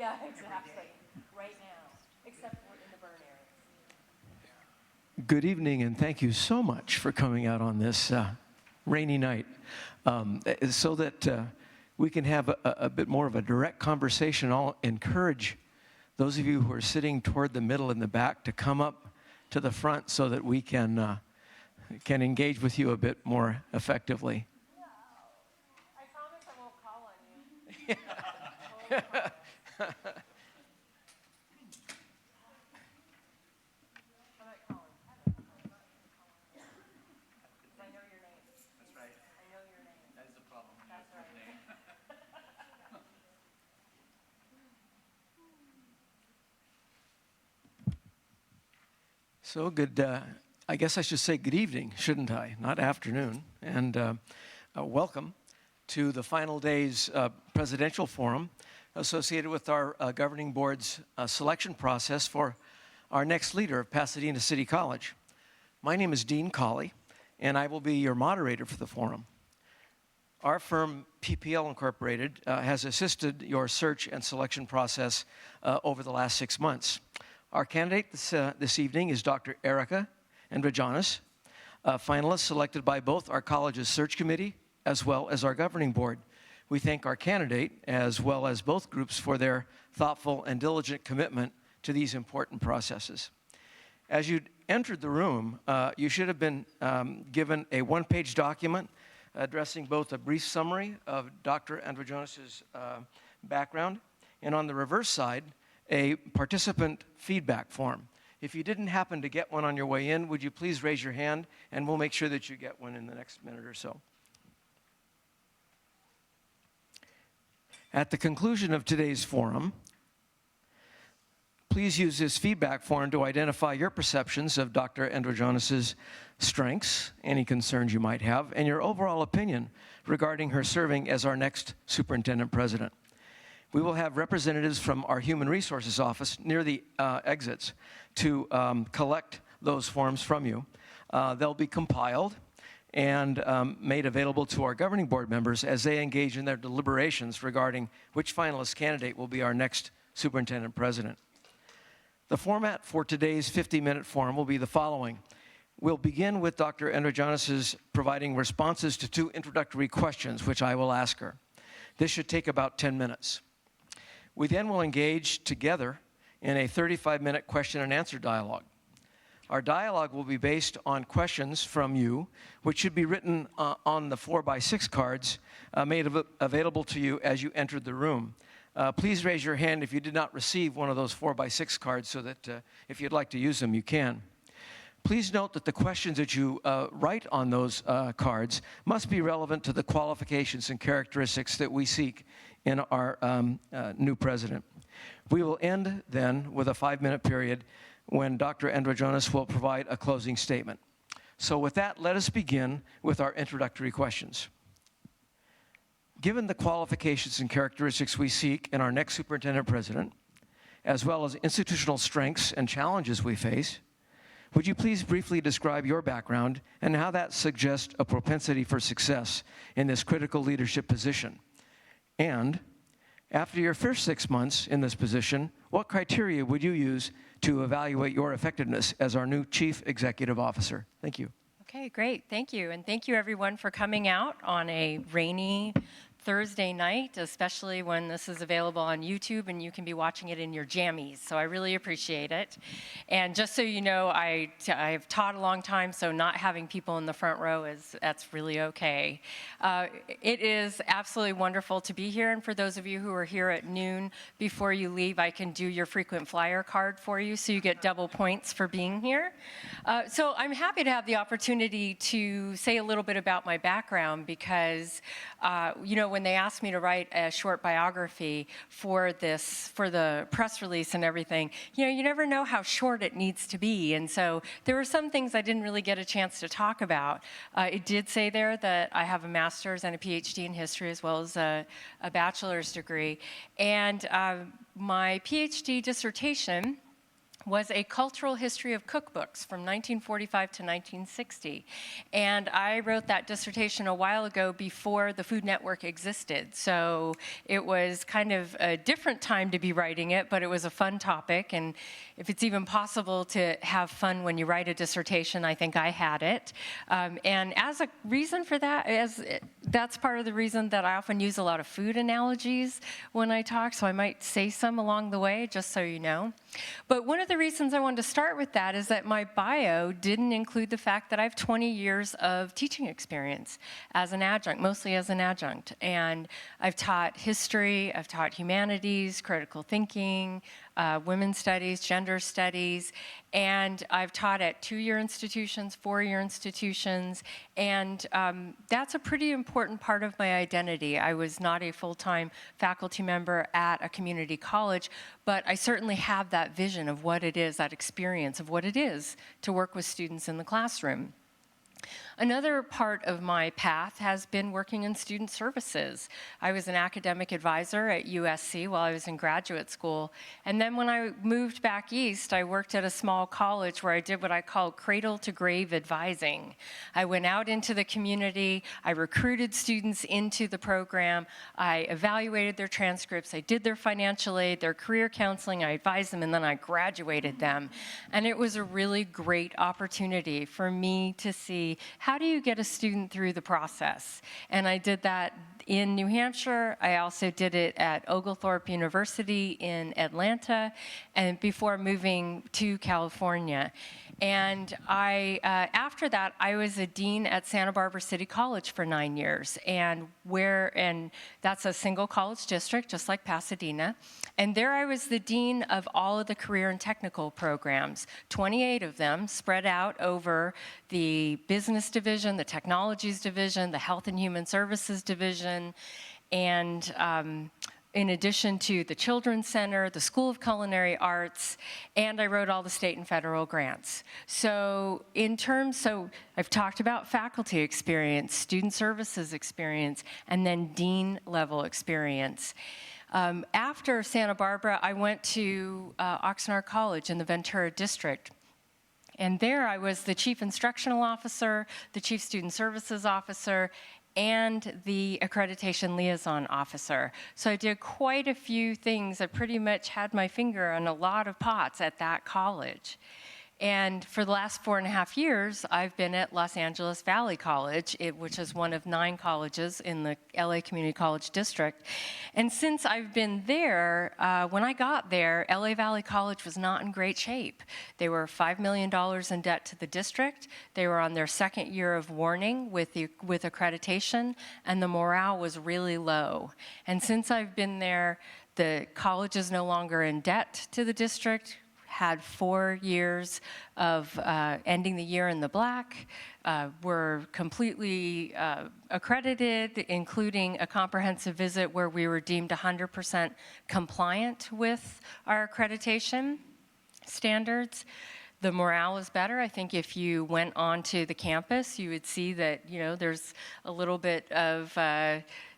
Yeah, exactly. Right now, except for in the burn area. Good evening, and thank you so much for coming out on this rainy night so that we can have a bit more of a direct conversation. I'll encourage those of you who are sitting toward the middle and the back to come up to the front so that we can engage with you a bit more effectively. No, I promise I won't call on you. So good, I guess I should say good evening, shouldn't I? Not afternoon. And welcome to the final day's presidential forum associated with our governing board's selection process for our next leader of Pasadena City College. My name is Dean Colley, and I will be your moderator for the forum. Our firm, PPL Incorporated, has assisted your search and selection process over the last 6 months. Our candidate this evening is Dr. Erika Endrijonas, a finalist selected by both our college's search committee as well as our governing board. We thank our candidate as well as both groups for their thoughtful and diligent commitment to these important processes. As you entered the room, you should have been given a one-page document addressing both a brief summary of Dr. Endrijonas' background, and on the reverse side, a participant feedback form. If you didn't happen to get one on your way in, would you please raise your hand, and we'll make sure that you get one in the next minute or so. At the conclusion of today's forum, please use this feedback form to identify your perceptions of Dr. Endrijonas' strengths, any concerns you might have, and your overall opinion regarding her serving as our next superintendent president. We will have representatives from our Human Resources Office near the exits to collect those forms from you. They'll be compiled and made available to our governing board members as they engage in their deliberations regarding which finalist candidate will be our next superintendent president. The format for today's 50-minute forum will be the following. We'll begin with Dr. Endrijonas' providing responses to 2 introductory questions, which I will ask her. This should take about 10 minutes. We then will engage together in a 35-minute question and answer dialogue. Our dialogue will be based on questions from you, which should be written on the 4x6 cards made available to you as you entered the room. Please raise your hand if you did not receive one of those 4x6 cards so that if you'd like to use them, you can. Please note that the questions that you write on those cards must be relevant to the qualifications and characteristics that we seek in our new president. We will end then with a 5-minute period when Dr. Endrijonas will provide a closing statement. So with that, let us begin with our introductory questions. Given the qualifications and characteristics we seek in our next superintendent president, as well as institutional strengths and challenges we face, would you please briefly describe your background and how that suggests a propensity for success in this critical leadership position? And after your first 6 months in this position, what criteria would you use to evaluate your effectiveness as our new Chief Executive Officer? Thank you. Okay, great. Thank you. And thank you, everyone, for coming out on a rainy Thursday night, especially when this is available on YouTube and you can be watching it in your jammies. So I really appreciate it. And just so you know, I've taught a long time, so not having people in the front row that's really okay. It is absolutely wonderful to be here. And for those of you who are here at noon, before you leave, I can do your frequent flyer card for you, so you get double points for being here. So I'm happy to have the opportunity to say a little bit about my background because, you know, when they asked me to write a short biography for the press release and everything, you know, you never know how short it needs to be. And so there were some things I didn't really get a chance to talk about. It did say there that I have a master's and a PhD in history as well as a bachelor's degree. And my PhD dissertation was a cultural history of cookbooks from 1945 to 1960. And I wrote that dissertation a while ago before the Food Network existed. So it was kind of a different time to be writing it, but it was a fun topic. And if it's even possible to have fun when you write a dissertation, I think I had it. And as a reason for that, that's part of the reason that I often use a lot of food analogies when I talk, so I might say some along the way, just so you know. But one of the reasons I wanted to start with that is that my bio didn't include the fact that I have 20 years of teaching experience as an adjunct, mostly as an adjunct. And I've taught history, I've taught humanities, critical thinking, women's studies, gender studies, and I've taught at 2-year institutions, 4-year institutions, and that's a pretty important part of my identity. I was not a full-time faculty member at a community college, but I certainly have that vision of what it is, that experience of what it is to work with students in the classroom. Another part of my path has been working in student services. I was an academic advisor at USC while I was in graduate school. And then when I moved back east, I worked at a small college where I did what I call cradle to grave advising. I went out into the community, I recruited students into the program, I evaluated their transcripts, I did their financial aid, their career counseling, I advised them, and then I graduated them. And it was a really great opportunity for me to see how do you get a student through the process? And I did that in New Hampshire. I also did it at Oglethorpe University in Atlanta, and before moving to California. And after that, I was a dean at Santa Barbara City College for 9 years, and that's a single college district, just like Pasadena. And there I was the dean of all of the career and technical programs, 28 of them spread out over the business division, the technologies division, the health and human services division, and in addition to the Children's Center, the School of Culinary Arts, and I wrote all the state and federal grants. So I've talked about faculty experience, student services experience, and then dean level experience. After Santa Barbara, I went to Oxnard College in the Ventura District. And there I was the chief instructional officer, the chief student services officer, and the accreditation liaison officer. So I did quite a few things. I pretty much had my finger on a lot of pots at that college. And for the last 4.5 years, I've been at Los Angeles Valley College, which is one of 9 colleges in the LA Community College District. And since I've been there, when I got there, LA Valley College was not in great shape. They were $5 million in debt to the district. They were on their 2nd year of warning with accreditation, and the morale was really low. And since I've been there, the college is no longer in debt to the district, had 4 years of ending the year in the black, were completely accredited, including a comprehensive visit where we were deemed 100% compliant with our accreditation standards. The morale is better. I think if you went onto the campus, you would see that, there's a little bit of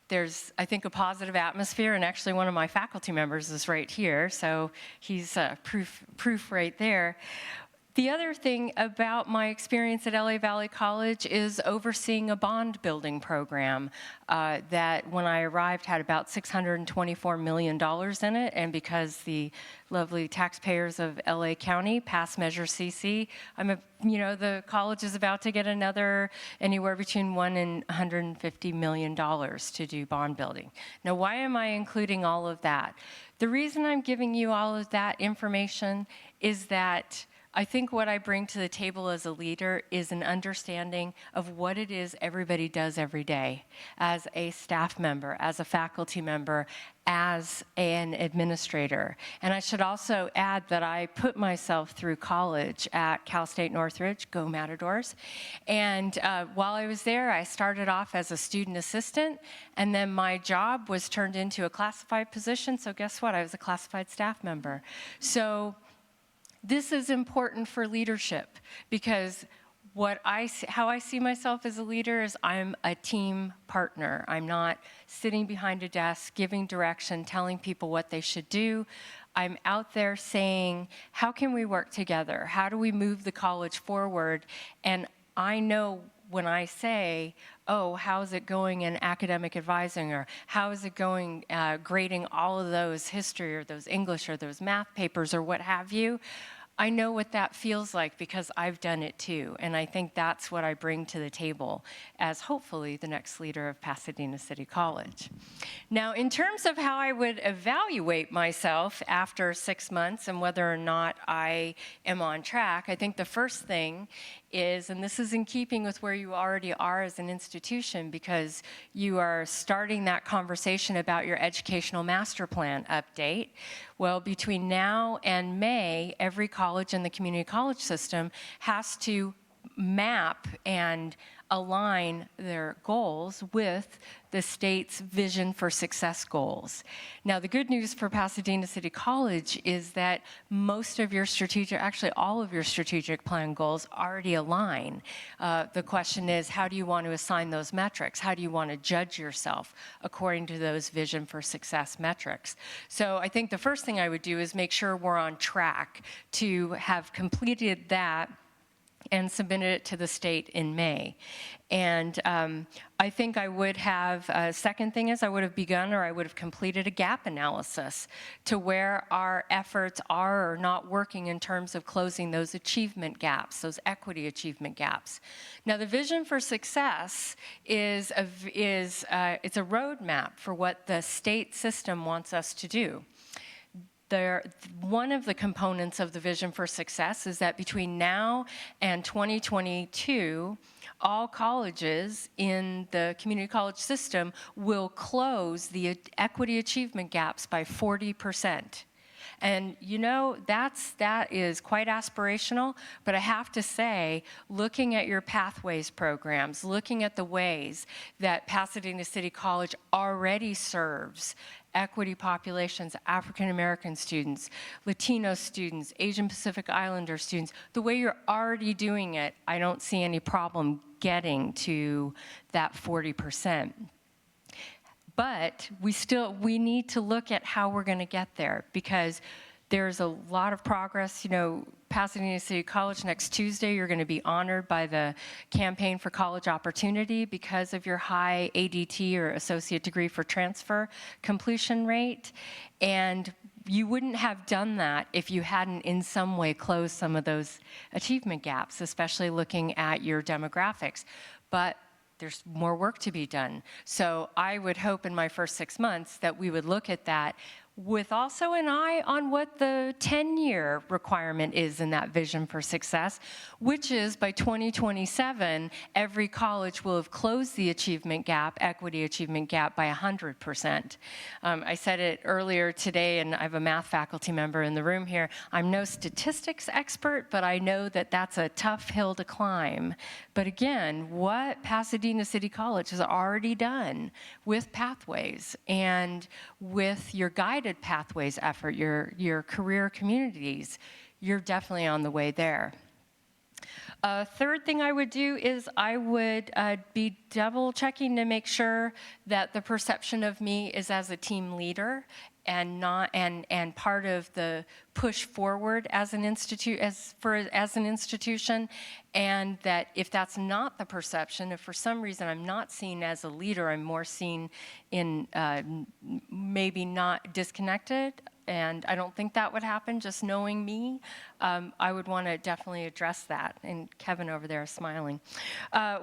there's, I think, a positive atmosphere, and actually one of my faculty members is right here, so he's proof right there. The other thing about my experience at LA Valley College is overseeing a bond building program that, when I arrived, had about $624 million in it, and because the lovely taxpayers of LA County passed Measure CC, the college is about to get another anywhere between $1 and $150 million to do bond building. Now, why am I including all of that? The reason I'm giving you all of that information is that I think what I bring to the table as a leader is an understanding of what it is everybody does every day as a staff member, as a faculty member, as an administrator. And I should also add that I put myself through college at Cal State Northridge, go Matadors. And while I was there, I started off as a student assistant, and then my job was turned into a classified position. So guess what? I was a classified staff member. So this is important for leadership because How I see myself as a leader is I'm a team partner. I'm not sitting behind a desk giving direction, telling people what they should do. I'm out there saying, how can we work together? How do we move the college forward? And I know when I say, oh, how's it going in academic advising, or how is it going grading all of those history or those English or those math papers or what have you, I know what that feels like because I've done it too. And I think that's what I bring to the table as hopefully the next leader of Pasadena City College. Now, in terms of how I would evaluate myself after 6 months and whether or not I am on track, I think the first thing is, and this is in keeping with where you already are as an institution, because you are starting that conversation about your educational master plan update. Well, between now and May, every college in the community college system has to map and align their goals with the state's Vision for Success goals. Now, the good news for Pasadena City College is that most of your actually all of your strategic plan goals already align. The question is, how do you want to assign those metrics? How do you want to judge yourself according to those Vision for Success metrics? So I think the first thing I would do is make sure we're on track to have completed that and submitted it to the state in May. And I think I would have, second thing is I would have begun or I would have completed a gap analysis to where our efforts are or not working in terms of closing those achievement gaps, those equity achievement gaps. Now, the Vision for Success it's a roadmap for what the state system wants us to do. One of the components of the Vision for Success is that between now and 2022, all colleges in the community college system will close the equity achievement gaps by 40%. And you know, that is quite aspirational, but I have to say, looking at your pathways programs, looking at the ways that Pasadena City College already serves equity populations, African American students, Latino students, Asian Pacific Islander students, the way you're already doing it, I don't see any problem getting to that 40%. But we need to look at how we're going to get there, because there's a lot of progress. You know, Pasadena City College, next Tuesday, you're going to be honored by the Campaign for College Opportunity because of your high ADT, or Associate Degree for Transfer, completion rate. And you wouldn't have done that if you hadn't in some way closed some of those achievement gaps, especially looking at your demographics. But there's more work to be done. So I would hope in my first 6 months that we would look at that with also an eye on what the 10-year requirement is in that Vision for Success, which is by 2027, every college will have closed the achievement gap, equity achievement gap, by 100%. I said it earlier today, and I have a math faculty member in the room here. I'm no statistics expert, but I know that that's a tough hill to climb. But again, what Pasadena City College has already done with Pathways and with your guided pathways effort, your career communities, you're definitely on the way there. Third thing I would do is I would be double checking to make sure that the perception of me is as a team leader and not and part of the push forward as an institution, and that if that's not the perception, if for some reason I'm not seen as a leader, I'm more seen in maybe not disconnected, and I don't think that would happen, just knowing me, I would want to definitely address that. And Kevin over there is smiling.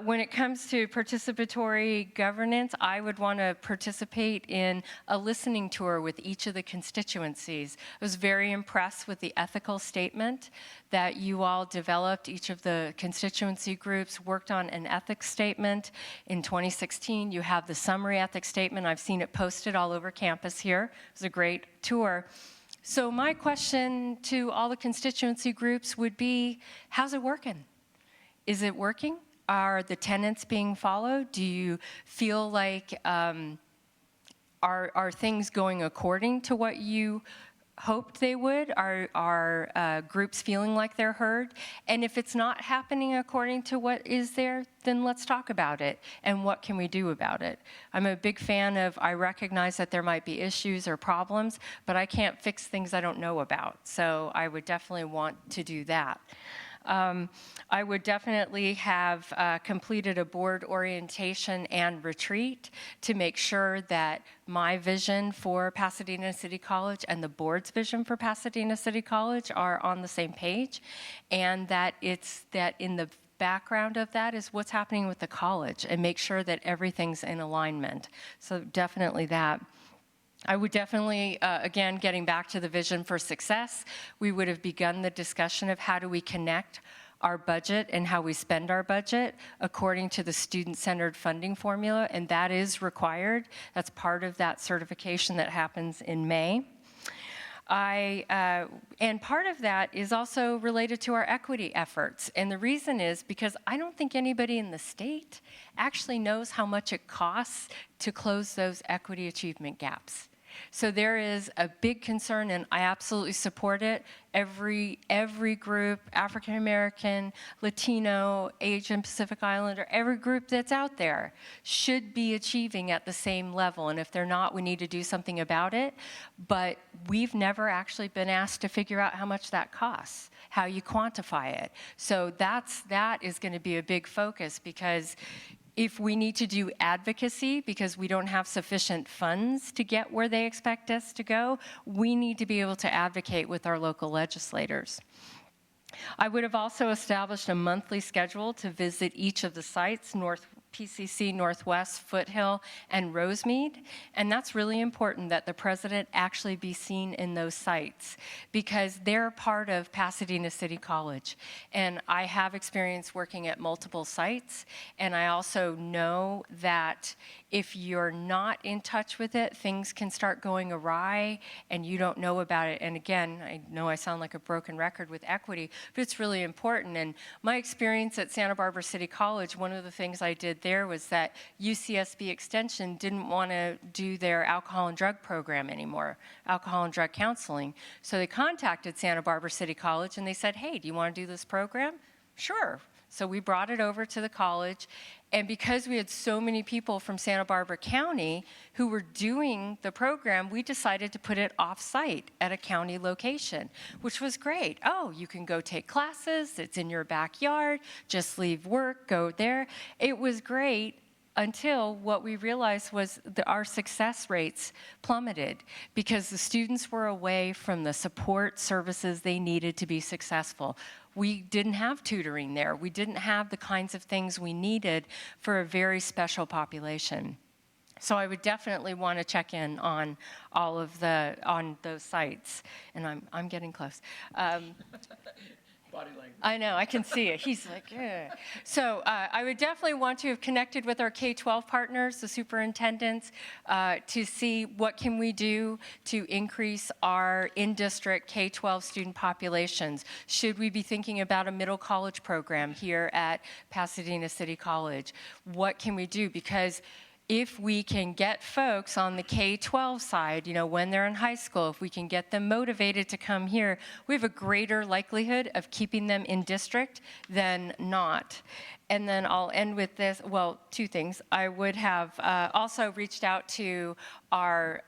When it comes to participatory governance, I would want to participate in a listening tour with each of the constituencies. I was very impressed with the ethical statement that you all developed. Each of the constituency groups worked on an ethics statement. In 2016, you have the summary ethics statement. I've seen it posted all over campus here. It was a great tour. So my question to all the constituency groups would be, how's it working? Is it working? Are the tenets being followed? Do you feel like, are things going according to what you hoped they would. Are groups feeling like they're heard? And if it's not happening according to what is there, then let's talk about it and what can we do about it. I'm a big fan of, I recognize that there might be issues or problems, but I can't fix things I don't know about. So I would definitely want to do that. I would definitely have completed a board orientation and retreat to make sure that my vision for Pasadena City College and the board's vision for Pasadena City College are on the same page, and that it's that in the background of that is what's happening with the college, and make sure that everything's in alignment. So definitely that. I would definitely, again, getting back to the vision for success, we would have begun the discussion of how do we connect our budget and how we spend our budget according to the student-centered funding formula, and that is required. That's part of that certification that happens in May. And part of that is also related to our equity efforts. And the reason is because I don't think anybody in the state actually knows how much it costs to close those equity achievement gaps. So there is a big concern, and I absolutely support it. Every group, African American, Latino, Asian Pacific Islander, every group that's out there should be achieving at the same level. And if they're not, we need to do something about it. But we've never actually been asked to figure out how much that costs, how you quantify it. So that is going to be a big focus, because if we need to do advocacy because we don't have sufficient funds to get where they expect us to go, we need to be able to advocate with our local legislators. I would have also established a monthly schedule to visit each of the sites, PCC Northwest, Foothill, and Rosemead. And that's really important that the president actually be seen in those sites, because they're part of Pasadena City College. And I have experience working at multiple sites, and I also know that if you're not in touch with it, things can start going awry and you don't know about it. And again, I know I sound like a broken record with equity, but it's really important. And my experience at Santa Barbara City College, one of the things I did there was that UCSB Extension didn't want to do their alcohol and drug program anymore, alcohol and drug counseling. So they contacted Santa Barbara City College and they said, hey, do you want to do this program? Sure. So we brought it over to the college, and because we had so many people from Santa Barbara County who were doing the program, we decided to put it off-site at a county location, which was great. Oh, you can go take classes, it's in your backyard, just leave work, go there. It was great until what we realized was that our success rates plummeted because the students were away from the support services they needed to be successful. We didn't have tutoring there. We didn't have the kinds of things we needed for a very special population. So I would definitely want to check in on all of on those sites. And I'm getting close. Body language. I know, I can see it. He's like, yeah. So I would definitely want to have connected with our K12 partners, the superintendents, to see what can we do to increase our in-district K12 student populations. Should we be thinking about a middle college program here at Pasadena City College? What can we do? Because if we can get folks on the K-12 side, you know, when they're in high school, if we can get them motivated to come here, we have a greater likelihood of keeping them in district than not. And then I'll end with this, well, two things. I would have also reached out to our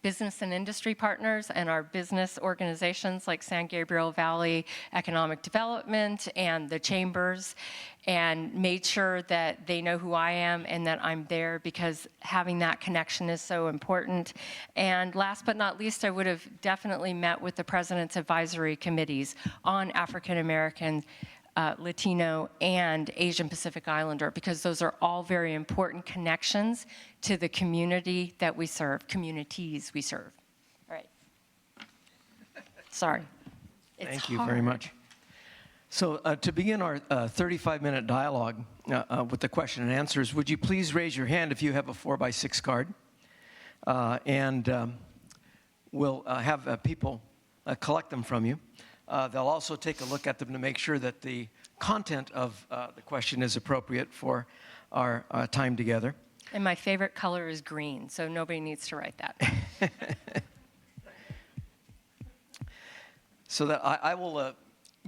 business and industry partners and our business organizations like San Gabriel Valley Economic Development and the chambers, and made sure that they know who I am and that I'm there, because having that connection is so important. And last but not least, I would have definitely met with the president's advisory committees on African American, Latino, and Asian Pacific Islander, because those are all very important connections to the community that we serve, communities we serve. All right. Sorry. It's Thank you hard. very much. So to begin our 35-minute dialogue with the question and answers, would you please raise your hand if you have a 4x6 card? We'll have people collect them from you. They'll also take a look at them to make sure that the content of the question is appropriate for our time together. And my favorite color is green, so nobody needs to write that. so that I will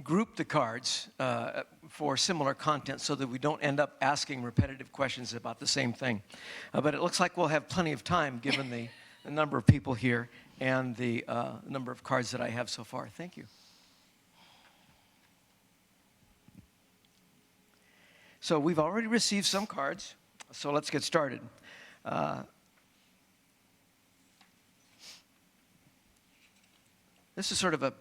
group the cards for similar content so that we don't end up asking repetitive questions about the same thing. But it looks like we'll have plenty of time given the number of people here and the number of cards that I have so far. Thank you. So we've already received some cards, so let's get started. This is sort of a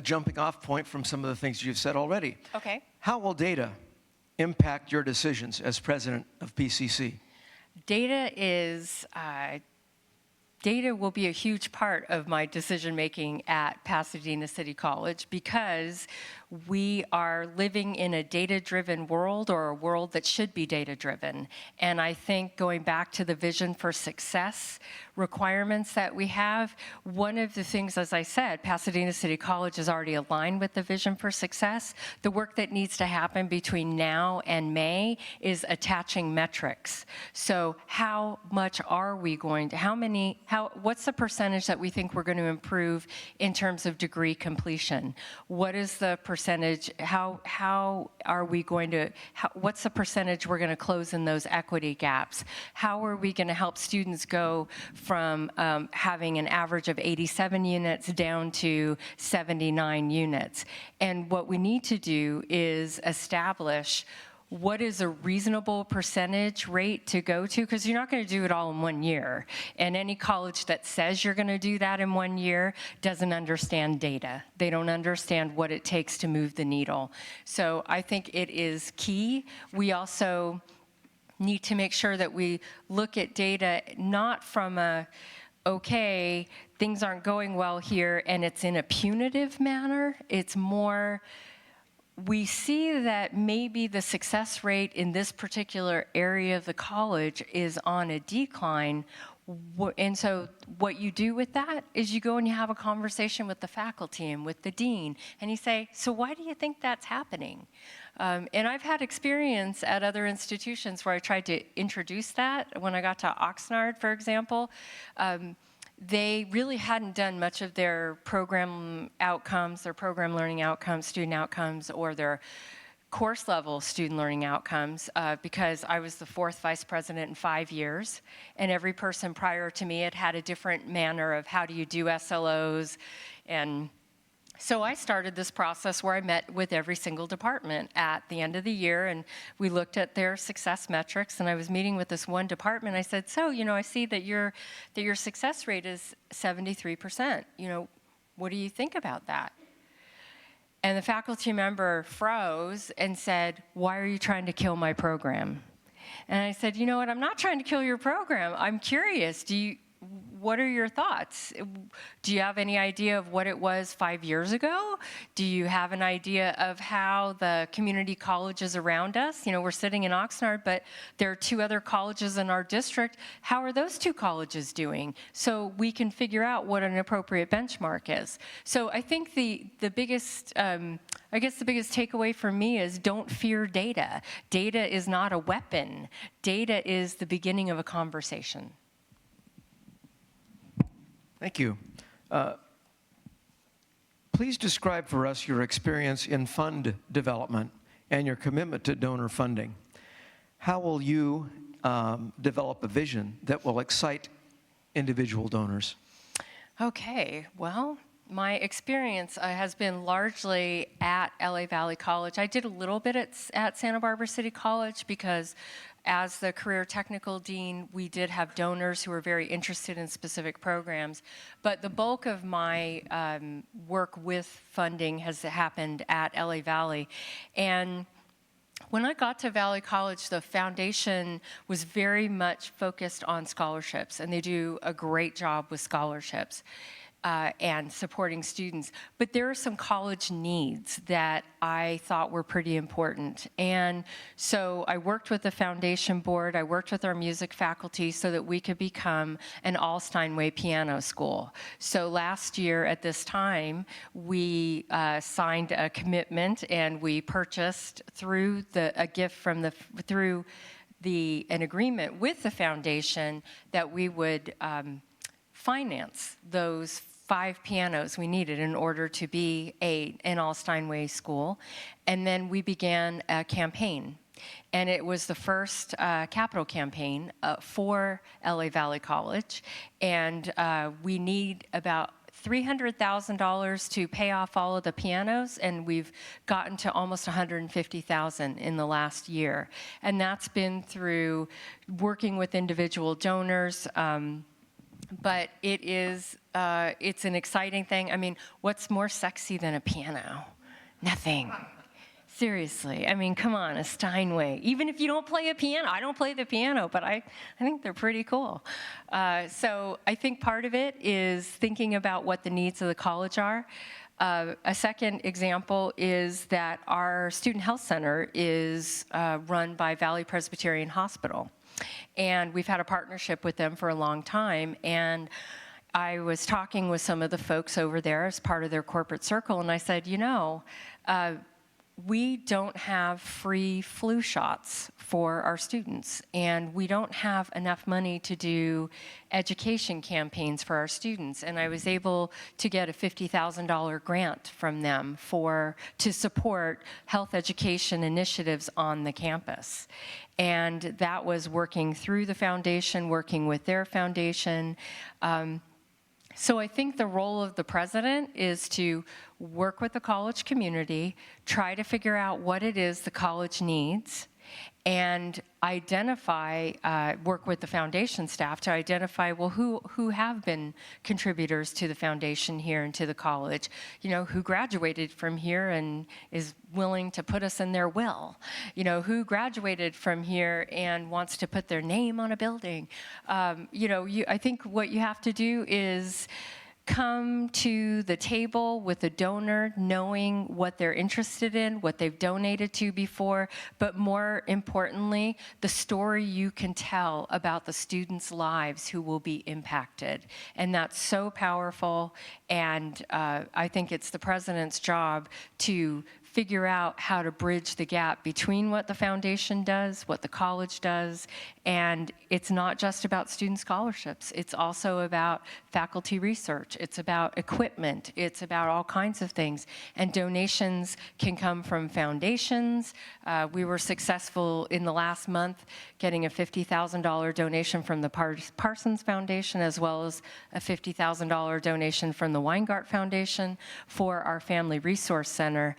jumping off point from some of the things you've said already. Okay. How will data impact your decisions as president of PCC? Data will be a huge part of my decision-making at Pasadena City College because we are living in a data-driven world, or a world that should be data-driven. And I think going back to the vision for success requirements that we have, one of the things, as I said, Pasadena City College is already aligned with the vision for success. The work that needs to happen between now and May is attaching metrics. So how much are we going to, what's the percentage that we think we're going to improve in terms of degree completion? What is the percentage, how are we going to, what's the percentage we're going to close in those equity gaps? How are we going to help students go from having an average of 87 units down to 79 units? And what we need to do is establish what is a reasonable percentage rate to go to, because you're not going to do it all in 1 year. And any college that says you're going to do that in 1 year doesn't understand data. They don't understand what it takes to move the needle. So I think it is key. We also need to make sure that we look at data not from a, okay, things aren't going well here and it's in a punitive manner. It's more, we see that maybe the success rate in this particular area of the college is on a decline. And so what you do with that is you go and you have a conversation with the faculty and with the dean, and you say, so why do you think that's happening? And I've had experience at other institutions where I tried to introduce that. When I got to Oxnard, for example, they really hadn't done much of their program outcomes, their program learning outcomes, student outcomes, or their course level student learning outcomes because I was the 4th vice president in 5 years, and every person prior to me had had a different manner of how do you do SLOs. And so I started this process where I met with every single department at the end of the year, and we looked at their success metrics. And I was meeting with this one department. I said, so, I see that your success rate is 73%. What do you think about that? And the faculty member froze and said, why are you trying to kill my program? And I said, you know what, I'm not trying to kill your program. I'm curious. What are your thoughts? Do you have any idea of what it was 5 years ago? Do you have an idea of how the community colleges around us, we're sitting in Oxnard, but there are 2 other colleges in our district. How are those 2 colleges doing? So we can figure out what an appropriate benchmark is. So I think the biggest takeaway for me is don't fear data. Data is not a weapon. Data is the beginning of a conversation. Thank you. Please describe for us your experience in fund development and your commitment to donor funding. How will you develop a vision that will excite individual donors? Okay, well, my experience has been largely at LA Valley College. I did a little bit at Santa Barbara City College because as the career technical dean, we did have donors who were very interested in specific programs. But the bulk of my work with funding has happened at LA Valley. And when I got to Valley College, the foundation was very much focused on scholarships, and they do a great job with scholarships. And supporting students. But there are some college needs that I thought were pretty important. And so I worked with the foundation board, I worked with our music faculty so that we could become an all Steinway piano school. So last year at this time, we signed a commitment and we purchased through an agreement with the foundation that we would finance those 5 pianos we needed in order to be an all Steinway school. And then we began a campaign. And it was the first capital campaign for LA Valley College. And we need about $300,000 to pay off all of the pianos, and we've gotten to almost $150,000 in the last year. And that's been through working with individual donors. But it's an exciting thing. I mean, what's more sexy than a piano? Nothing. Seriously. I mean, come on, a Steinway. Even if you don't play a piano, I don't play the piano, but I think they're pretty cool. So I think part of it is thinking about what the needs of the college are. A second example is that our student health center is run by Valley Presbyterian Hospital. And we've had a partnership with them for a long time. And I was talking with some of the folks over there as part of their corporate circle, and I said, you know, we don't have free flu shots for our students, and we don't have enough money to do education campaigns for our students. And I was able to get a $50,000 grant from them to support health education initiatives on the campus. And that was working through the foundation, working with their foundation. So I think the role of the president is to work with the college community, try to figure out what it is the college needs, and work with the foundation staff to identify, well, who have been contributors to the foundation here and to the college, you know, who graduated from here and is willing to put us in their will, you know, who graduated from here and wants to put their name on a building. I think what you have to do is come to the table with a donor knowing what they're interested in, what they've donated to before, but more importantly, the story you can tell about the students' lives who will be impacted. And that's so powerful, and I think it's the president's job to figure out how to bridge the gap between what the foundation does, what the college does, and it's not just about student scholarships. It's also about faculty research. It's about equipment. It's about all kinds of things. And donations can come from foundations. We were successful in the last month getting a $50,000 donation from the Parsons Foundation, as well as a $50,000 donation from the Weingart Foundation for our Family Resource Center.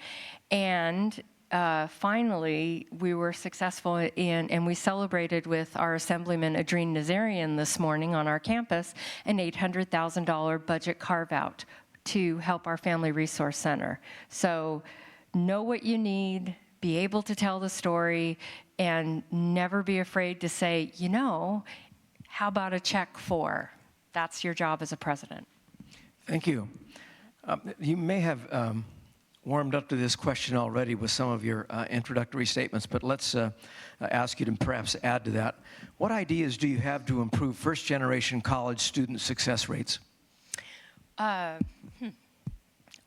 And finally, we were successful and we celebrated with our Assemblyman Adrien Nazarian this morning on our campus an $800,000 budget carve-out to help our Family Resource Center. So know what you need, be able to tell the story, and never be afraid to say, you know, how about a check for? That's your job as a president. Thank you. You may have warmed up to this question already with some of your introductory statements, but let's ask you to perhaps add to that. What ideas do you have to improve first-generation college student success rates? A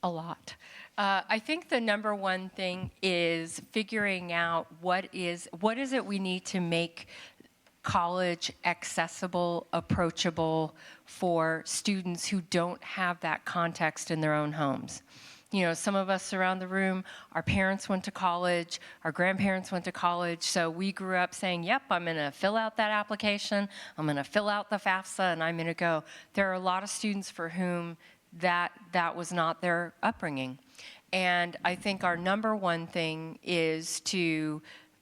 lot. I think the number one thing is figuring out what is it we need to make college accessible, approachable for students who don't have that context in their own homes. You know, some of us around the room, our parents went to college, our grandparents went to college, so we grew up saying, yep, I'm going to fill out that application, I'm going to fill out the FAFSA, and I'm going to go. There are a lot of students for whom that was not their upbringing. And I think our number one thing is to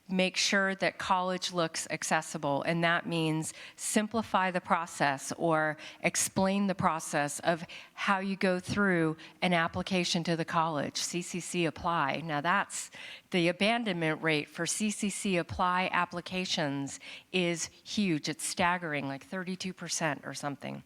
make sure that college looks accessible, and that means simplify the process or explain the process of how you go through an application to the college, CCC Apply. Now that's the abandonment rate for CCC Apply applications is huge. It's staggering, like 32% or something.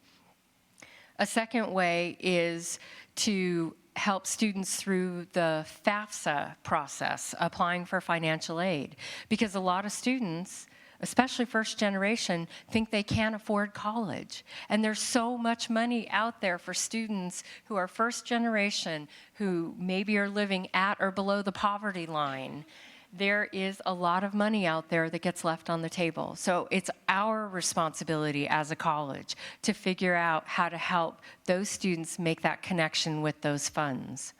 A second way is to help students through the FAFSA process, applying for financial aid. Because a lot of students, especially first generation, think they can't afford college. And there's so much money out there for students who are first generation, who maybe are living at or below the poverty line. there is a lot of money out there that gets left on the table. So it's our responsibility as a college to figure out how to help those students make that connection with those funds.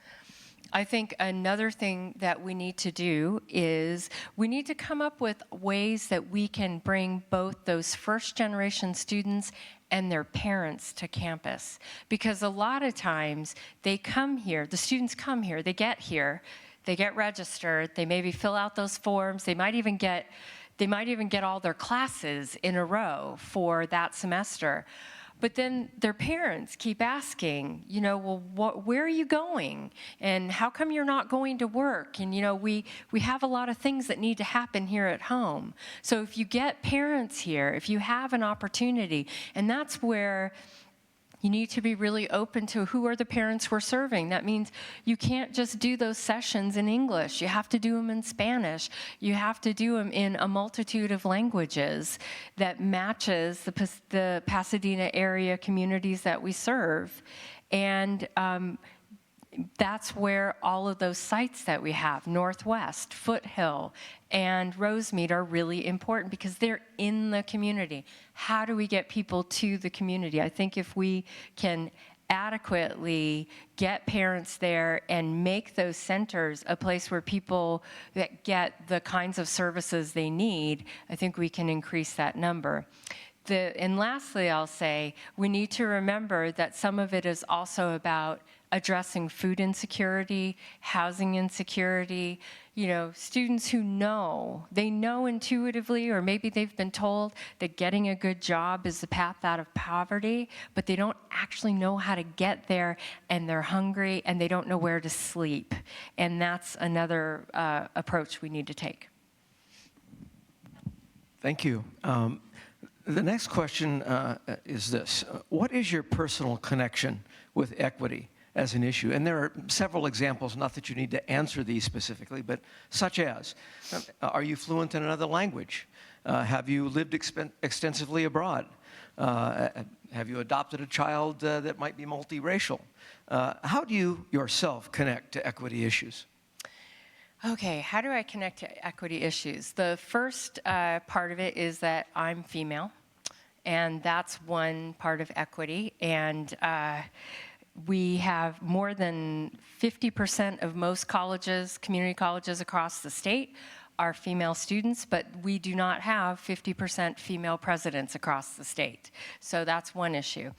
I think another thing that we need to do is we need to come up with ways that we can bring both those first-generation students and their parents to campus. Because a lot of times they come here, the students come here, they get registered, they maybe fill out those forms, they might even get all their classes in a row for that semester. But then their parents keep asking, well, where are you going? And how come you're not going to work? And, we have a lot of things that need to happen here at home. So if you get parents here, if you have an opportunity, and that's where you need to be really open to who are the parents we're serving. That means you can't just do those sessions in English. You have to do them in Spanish. You have to do them in a multitude of languages that matches the Pasadena area communities that we serve. And that's where all of those sites that we have, Northwest, Foothill, and Rosemead, are really important because they're in the community. How do we get people to the community? I think if we can adequately get parents there and make those centers a place where people that get the kinds of services they need, I think we can increase that number. And lastly, I'll say, we need to remember that some of it is also about addressing food insecurity, housing insecurity, students who they know intuitively, or maybe they've been told that getting a good job is the path out of poverty, but they don't actually know how to get there, and they're hungry, and they don't know where to sleep. And that's another approach we need to take. Thank you. The next question is this. What is your personal connection with equity as an issue? And there are several examples, not that you need to answer these specifically, but such as, are you fluent in another language? Have you lived extensively abroad? Have you adopted a child that might be multiracial? How do you yourself connect to equity issues? Okay, how do I connect to equity issues? The first part of it is that I'm female, and that's one part of equity. And we have more than 50% of most colleges, community colleges across the state, are female students, but we do not have 50% female presidents across the state. So that's one issue.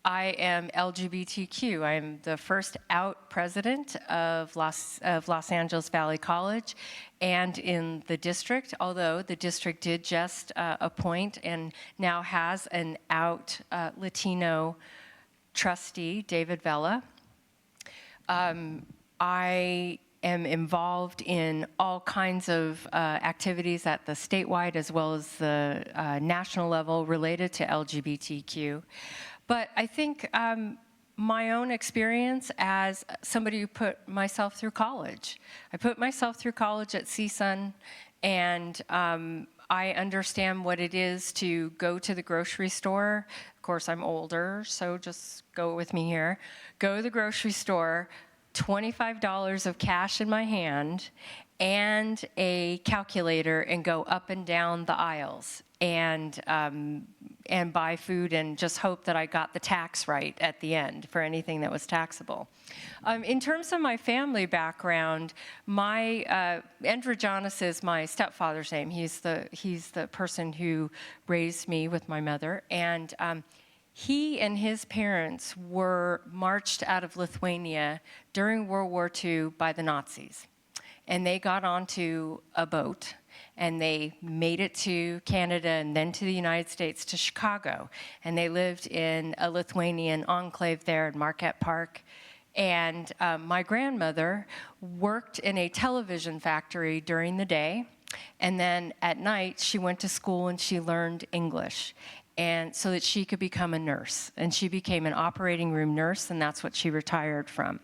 I am LGBTQ. I am the first out president of Los Angeles Valley College and in the district, although the district did just appoint and now has an out Latino trustee, David Vela. I am involved in all kinds of activities at the statewide as well as the national level related to LGBTQ. But I think my own experience as somebody who put myself through college. I put myself through college at CSUN, and I understand what it is to go to the grocery store. Of course, I'm older, so just go with me here. Go to the grocery store, $25 of cash in my hand, and a calculator, and go up and down the aisles and buy food and just hope that I got the tax right at the end for anything that was taxable. In terms of my family background, my Endrijonas is my stepfather's name. He's the person who raised me with my mother, and he and his parents were marched out of Lithuania during World War II by the Nazis. And they got onto a boat, and they made it to Canada and then to the United States, to Chicago. And they lived in a Lithuanian enclave there in Marquette Park. And my grandmother worked in a television factory during the day, and then at night she went to school and she learned English, and so that she could become a nurse. And she became an operating room nurse, and that's what she retired from.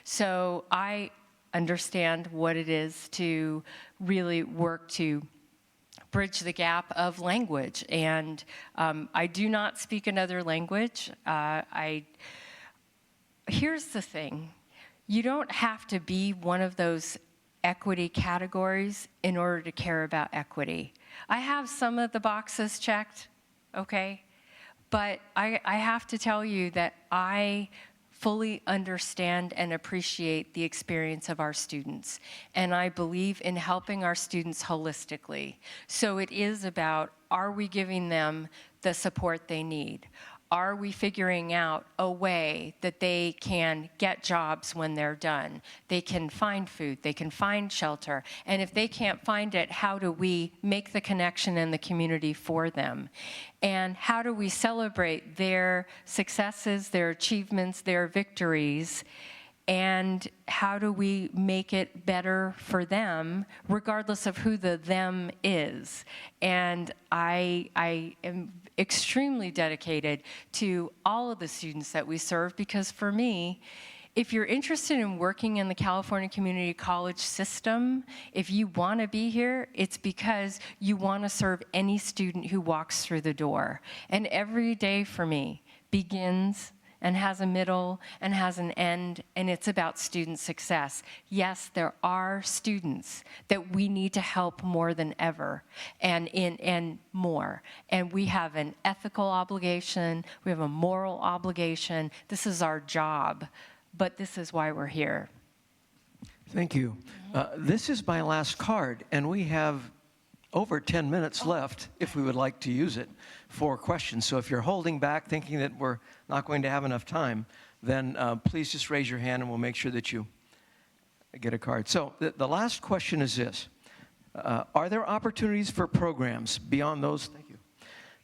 So I understand what it is to really work to bridge the gap of language. And I do not speak another language. Here's the thing. You don't have to be one of those equity categories in order to care about equity. I have some of the boxes checked, okay? But I have to tell you that I fully understand and appreciate the experience of our students. And I believe in helping our students holistically. So it is about, are we giving them the support they need? Are we figuring out a way that they can get jobs when they're done? They can find food, they can find shelter. And if they can't find it, how do we make the connection in the community for them? And how do we celebrate their successes, their achievements, their victories? And how do we make it better for them, regardless of who the them is? And I am extremely dedicated to all of the students that we serve, because for me, if you're interested in working in the California Community College system, if you want to be here, it's because you want to serve any student who walks through the door. And every day for me begins and has a middle and has an end, and it's about student success. Yes, there are students that we need to help more than ever, and more. And we have an ethical obligation, we have a moral obligation. This is our job, but this is why we're here. Thank you. This is my last card, and we have over 10 minutes left, if we would like to use it, for questions. So if you're holding back, thinking that we're not going to have enough time, then please just raise your hand and we'll make sure that you get a card. So the last question is this. Are there opportunities for programs beyond those, thank you,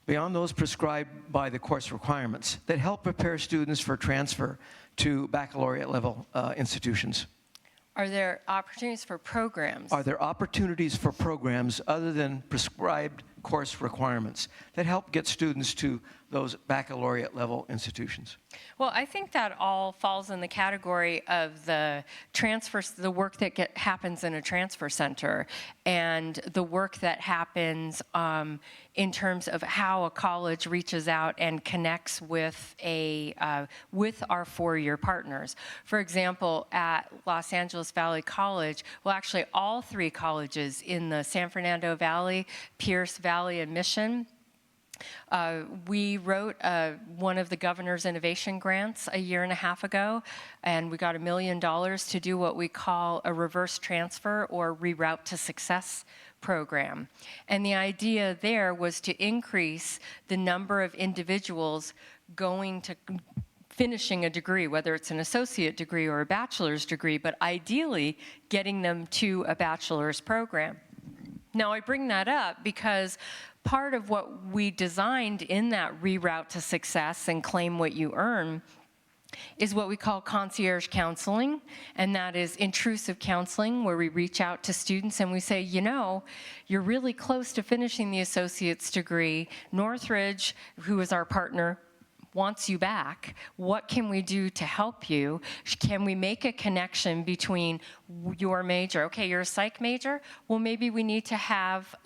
beyond those prescribed by the course requirements that help prepare students for transfer to baccalaureate level institutions? Are there opportunities for programs? Are there opportunities for programs other than prescribed course requirements that help get students to those baccalaureate level institutions? Well, I think that all falls in the category of the transfers, the work that happens in a transfer center, and the work that happens in terms of how a college reaches out and connects with with our four-year partners. For example, at Los Angeles Valley College, well, actually all three colleges in the San Fernando Valley, Pierce Valley, and Mission, we wrote one of the governor's innovation grants a year and a half ago, and we got $1 million to do what we call a reverse transfer or reroute to success program. And the idea there was to increase the number of individuals going to finishing a degree, whether it's an associate degree or a bachelor's degree, but ideally getting them to a bachelor's program. Now, I bring that up because part of what we designed in that reroute to success and claim what you earn is what we call concierge counseling, and that is intrusive counseling, where we reach out to students and we say, you know, you're really close to finishing the associate's degree. Northridge, who is our partner, wants you back. What can we do to help you? Can we make a connection between your major? Okay, you're a psych major? Well, maybe we need to have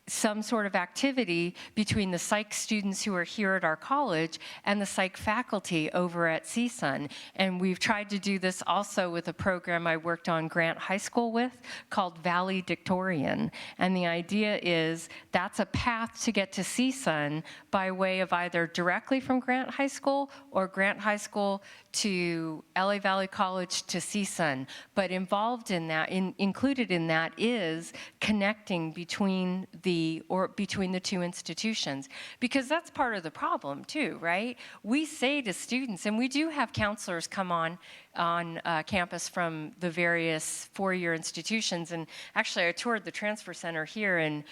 some sort of activity between the psych students who are here at our college and the psych faculty over at CSUN. And we've tried to do this also with a program I worked on Grant High School with called Valedictorian. And the idea is that's a path to get to CSUN by way of either directly from Grant High School or Grant High School to LA Valley College to CSUN. But involved in that, included in that, is connecting between the two institutions, because that's part of the problem too, right? We say to students, and we do have counselors come on campus from the various four-year institutions, and actually I toured the transfer center here, and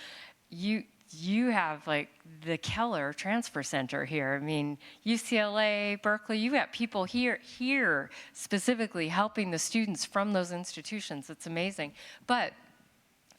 you have like the Keller Transfer Center here. I mean, UCLA, Berkeley, you got people here specifically helping the students from those institutions. It's amazing. But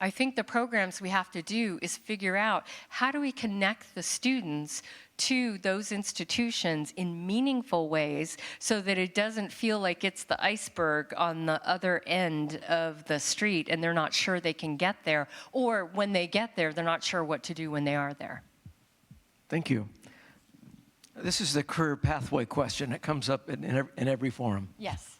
I think the programs we have to do is figure out how do we connect the students to those institutions in meaningful ways so that it doesn't feel like it's the iceberg on the other end of the street and they're not sure they can get there, or when they get there, they're not sure what to do when they are there. Thank you. This is the career pathway question that comes up in every forum. Yes.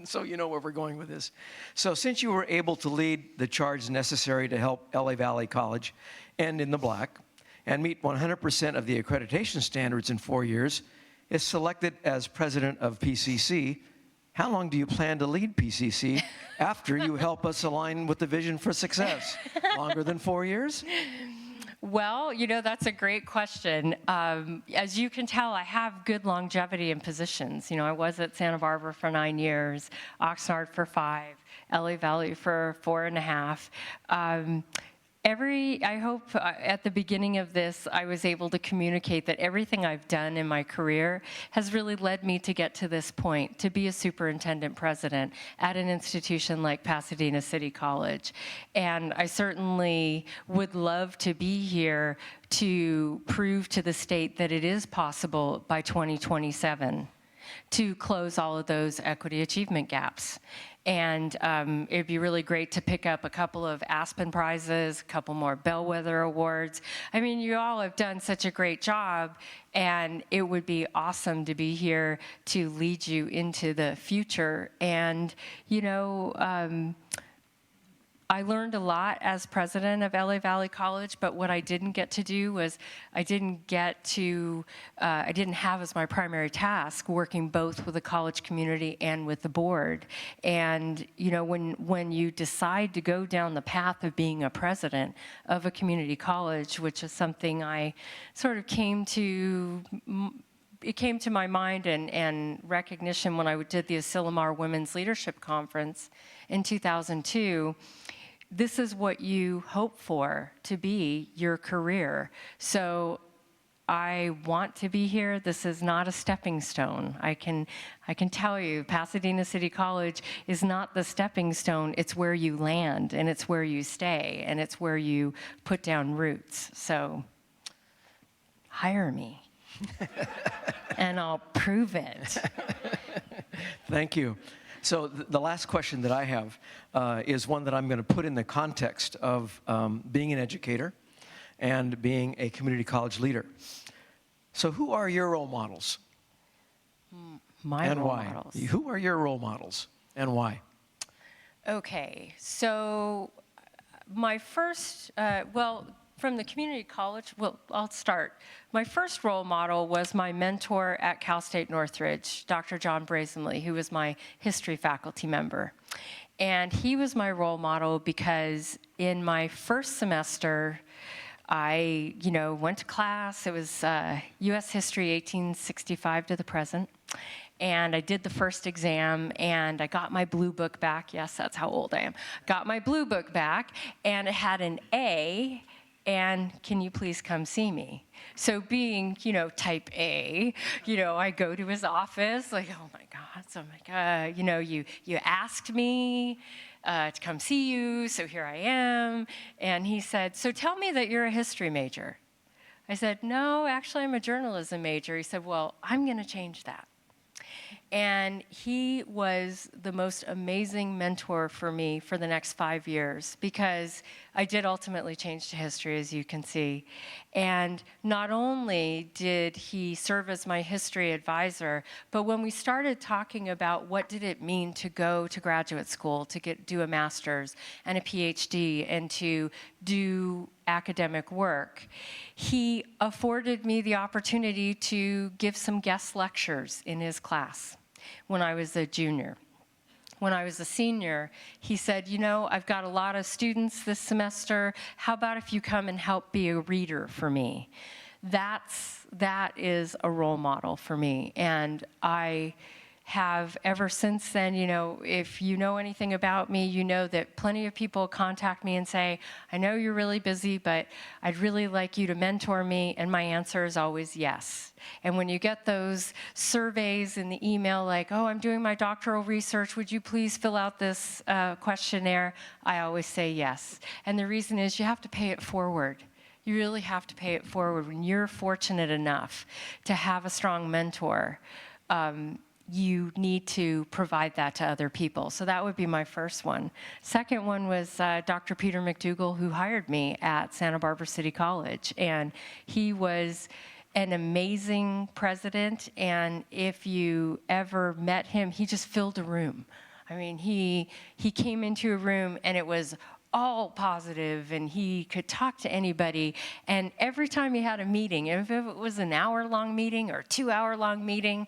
So you know where we're going with this. So since you were able to lead the charge necessary to help LA Valley College end in the black and meet 100% of the accreditation standards in 4 years, is selected as president of PCC, how long do you plan to lead PCC after you help us align with the vision for success? Longer than 4 years? Well, you know, that's a great question. As you can tell, I have good longevity in positions. You know, I was at Santa Barbara for 9 years, Oxnard for 5, LA Valley for 4.5. I hope at the beginning of this, I was able to communicate that everything I've done in my career has really led me to get to this point, to be a superintendent president at an institution like Pasadena City College. And I certainly would love to be here to prove to the state that it is possible by 2027 to close all of those equity achievement gaps. And it'd be really great to pick up a couple of Aspen Prizes, a couple more Bellwether Awards. I mean, you all have done such a great job, and it would be awesome to be here to lead you into the future. And, you know, I learned a lot as president of LA Valley College, but what I didn't get to do was I didn't have as my primary task working both with the college community and with the board. And, you know, when you decide to go down the path of being a president of a community college, which is something I sort of came to my mind and recognition when I did the Asilomar Women's Leadership Conference in 2002, this is what you hope for to be your career. So I want to be here. This is not a stepping stone. I can tell you, Pasadena City College is not the stepping stone. It's where you land, and it's where you stay, and it's where you put down roots. So hire me, and I'll prove it. Thank you. So the last question that I have is one that I'm going to put in the context of being an educator and being a community college leader. So who are your role models? My role models. Who are your role models and why? Okay, so my first, from the community college, I'll start. My first role model was my mentor at Cal State Northridge, Dr. John Brazenly, who was my history faculty member. And he was my role model because in my first semester, I, went to class. It was U.S. History 1865 to the present. And I did the first exam, and I got my blue book back. Yes, that's how old I am. Got my blue book back, and it had an A, and can you please come see me? So being, type A, I go to his office, like, oh my God, you asked me to come see you, so here I am. And he said, so tell me that you're a history major. I said, no, actually I'm a journalism major. He said, well, I'm gonna change that. And he was the most amazing mentor for me for the next 5 years, because I did ultimately change to history, as you can see. And not only did he serve as my history advisor, but when we started talking about what did it mean to go to graduate school, to do a master's and a PhD and to do academic work, he afforded me the opportunity to give some guest lectures in his class when I was a junior. When I was a senior, he said, I've got a lot of students this semester. How about if you come and help be a reader for me? That is a role model for me. And I have ever since then, if you know anything about me, you know that plenty of people contact me and say, I know you're really busy, but I'd really like you to mentor me. And my answer is always yes. And when you get those surveys in the email like, oh, I'm doing my doctoral research, would you please fill out this questionnaire? I always say yes. And the reason is you have to pay it forward. You really have to pay it forward. When you're fortunate enough to have a strong mentor, you need to provide that to other people. So that would be my first one. Second one was Dr. Peter McDougall, who hired me at Santa Barbara City College. And he was an amazing president, and if you ever met him, he just filled a room. I mean, he came into a room and it was all positive, and he could talk to anybody. And every time he had a meeting, if it was an hour-long meeting or 2-hour-long meeting,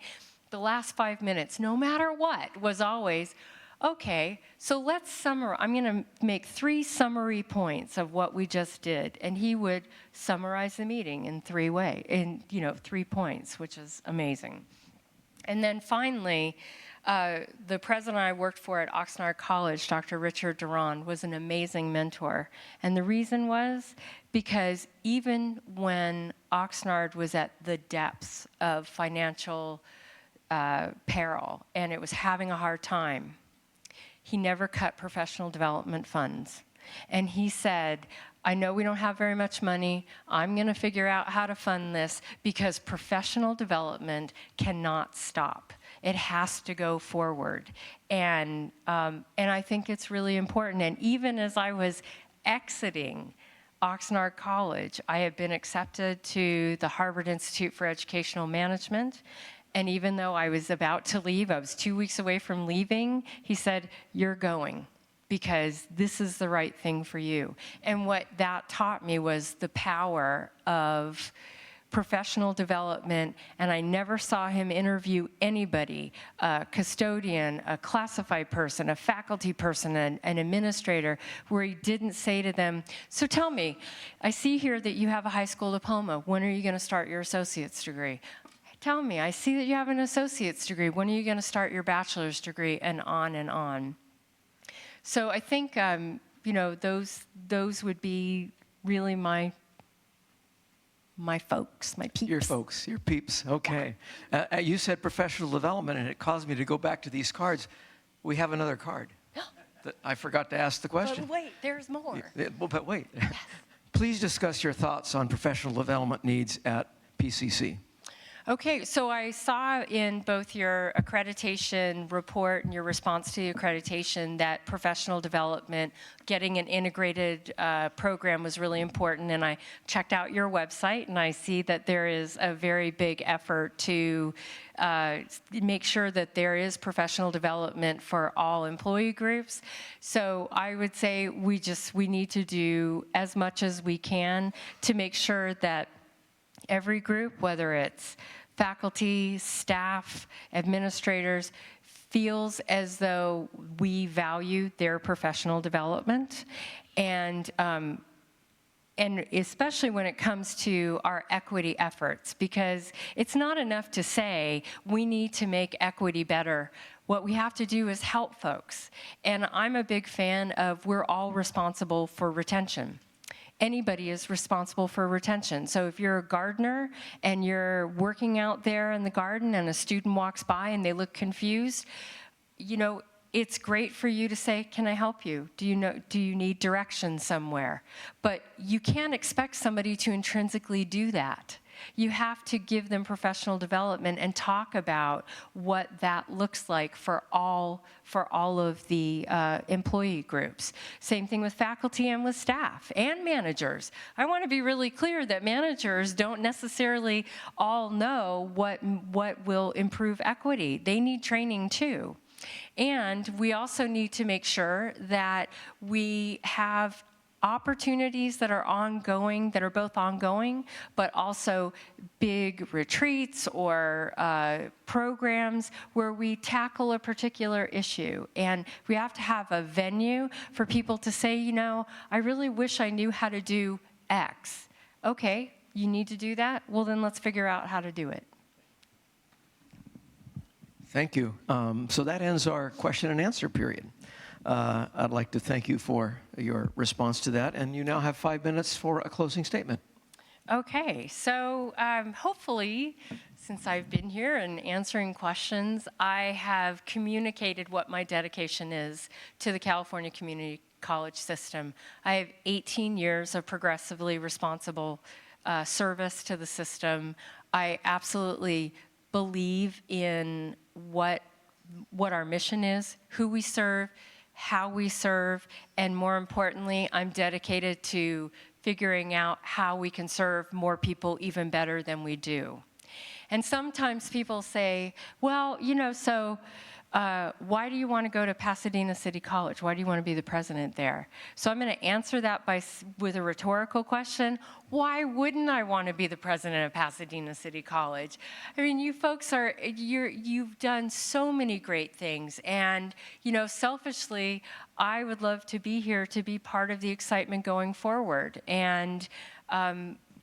the last 5 minutes, no matter what, was always, okay, so let's summarize. I'm going to make 3 summary points of what we just did. And he would summarize the meeting in 3 points, which is amazing. And then finally, the president I worked for at Oxnard College, Dr. Richard Duran, was an amazing mentor. And the reason was because even when Oxnard was at the depths of financial peril and it was having a hard time, he never cut professional development funds. And he said, I know we don't have very much money. I'm going to figure out how to fund this because professional development cannot stop. It has to go forward. And I think it's really important. And even as I was exiting Oxnard College, I had been accepted to the Harvard Institute for Educational Management. And even though I was about to leave, I was 2 weeks away from leaving, he said, you're going because this is the right thing for you. And what that taught me was the power of professional development, and I never saw him interview anybody, a custodian, a classified person, a faculty person, an administrator, where he didn't say to them, so tell me, I see here that you have a high school diploma. When are you going to start your associate's degree? Tell me, I see that you have an associate's degree. When are you going to start your bachelor's degree? And on and on. So I think, those would be really my folks, my peeps. Your folks, your peeps, okay. You said professional development, and it caused me to go back to these cards. We have another card that I forgot to ask the question. But wait, there's more. But wait. Please discuss your thoughts on professional development needs at PCC. Okay, so I saw in both your accreditation report and your response to the accreditation that professional development, getting an integrated program was really important, and I checked out your website and I see that there is a very big effort to make sure that there is professional development for all employee groups. So I would say we need to do as much as we can to make sure that every group, whether it's faculty, staff, administrators, feels as though we value their professional development. And especially when it comes to our equity efforts, because it's not enough to say we need to make equity better. What we have to do is help folks. And I'm a big fan of we're all responsible for retention. Anybody is responsible for retention. So if you're a gardener and you're working out there in the garden and a student walks by and they look confused, it's great for you to say, can I help you? Do you need direction somewhere? But you can't expect somebody to intrinsically do that. You have to give them professional development and talk about what that looks like for all of the employee groups. Same thing with faculty and with staff and managers. I want to be really clear that managers don't necessarily all know what will improve equity. They need training too. And we also need to make sure that we have opportunities that are ongoing, that are both ongoing, but also big retreats or programs where we tackle a particular issue. And we have to have a venue for people to say, I really wish I knew how to do X. Okay, you need to do that? Well, then let's figure out how to do it. Thank you. So that ends our question and answer period. I'd like to thank you for your response to that, and you now have 5 minutes for a closing statement. Okay, so hopefully, since I've been here and answering questions, I have communicated what my dedication is to the California Community College system. I have 18 years of progressively responsible service to the system. I absolutely believe in what our mission is, who we serve, how we serve, and more importantly, I'm dedicated to figuring out how we can serve more people even better than we do. And sometimes people say, well, why do you want to go to Pasadena City College? Why do you want to be the president there? So I'm going to answer that with a rhetorical question. Why wouldn't I want to be the president of Pasadena City College? I mean, you folks you've done so many great things. And, selfishly, I would love to be here to be part of the excitement going forward. And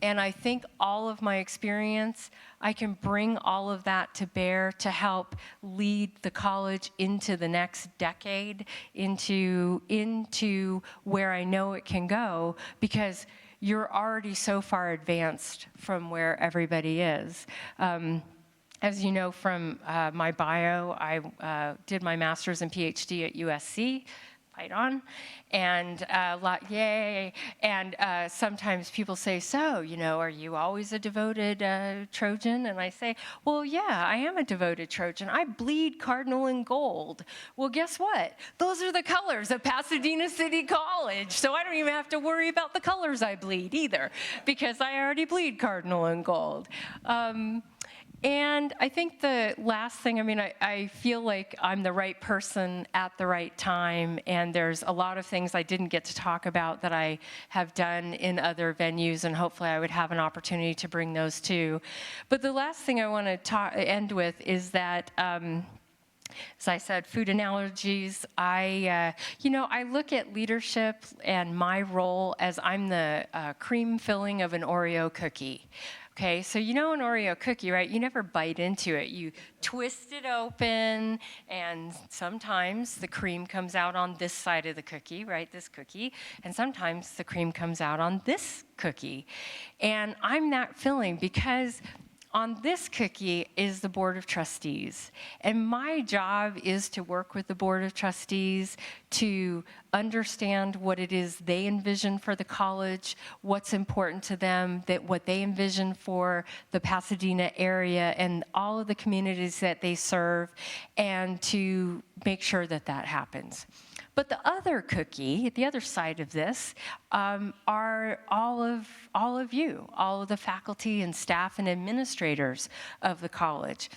I think all of my experience, I can bring all of that to bear to help lead the college into the next decade, into where I know it can go, because you're already so far advanced from where everybody is. As you know from my bio, I did my master's and PhD at USC. Right on, and yay. And sometimes people say, so, are you always a devoted Trojan? And I say, well, yeah, I am a devoted Trojan. I bleed cardinal and gold. Well, guess what? Those are the colors of Pasadena City College. So I don't even have to worry about the colors I bleed either, because I already bleed cardinal and gold. And I think the last thing, I feel like I'm the right person at the right time, and there's a lot of things I didn't get to talk about that I have done in other venues, and hopefully I would have an opportunity to bring those too. But the last thing I want to end with is that, as I said, food analogies. I look at leadership and my role as I'm the cream filling of an Oreo cookie. Okay, so an Oreo cookie, right? You never bite into it. You twist it open, and sometimes the cream comes out on this side of the cookie, right? This cookie. And sometimes the cream comes out on this cookie. And I'm that filling because on this cookie is the Board of Trustees. And my job is to work with the Board of Trustees to understand what it is they envision for the college, what's important to them, what they envision for the Pasadena area and all of the communities that they serve, and to make sure that that happens. But the other cookie, the other side of this, are all of you, all of the faculty and staff and administrators of the college.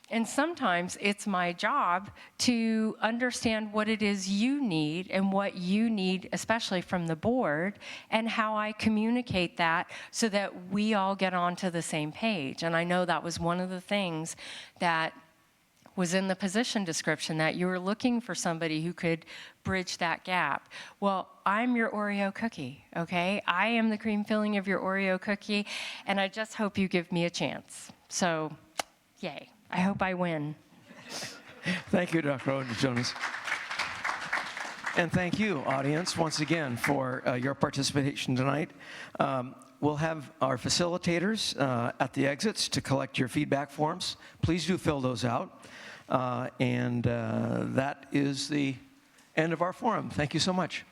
And sometimes it's my job to understand what it is you need and what you need, especially from the board, and how I communicate that so that we all get onto the same page. And I know that was one of the things that was in the position description, that you were looking for somebody who could bridge that gap. Well, I'm your Oreo cookie, okay? I am the cream filling of your Oreo cookie, and I just hope you give me a chance. So, yay. I hope I win. Thank you, Dr. Endrijonas. And thank you, audience, once again for your participation tonight. We'll have our facilitators at the exits to collect your feedback forms. Please do fill those out. And that is the end of our forum. Thank you so much.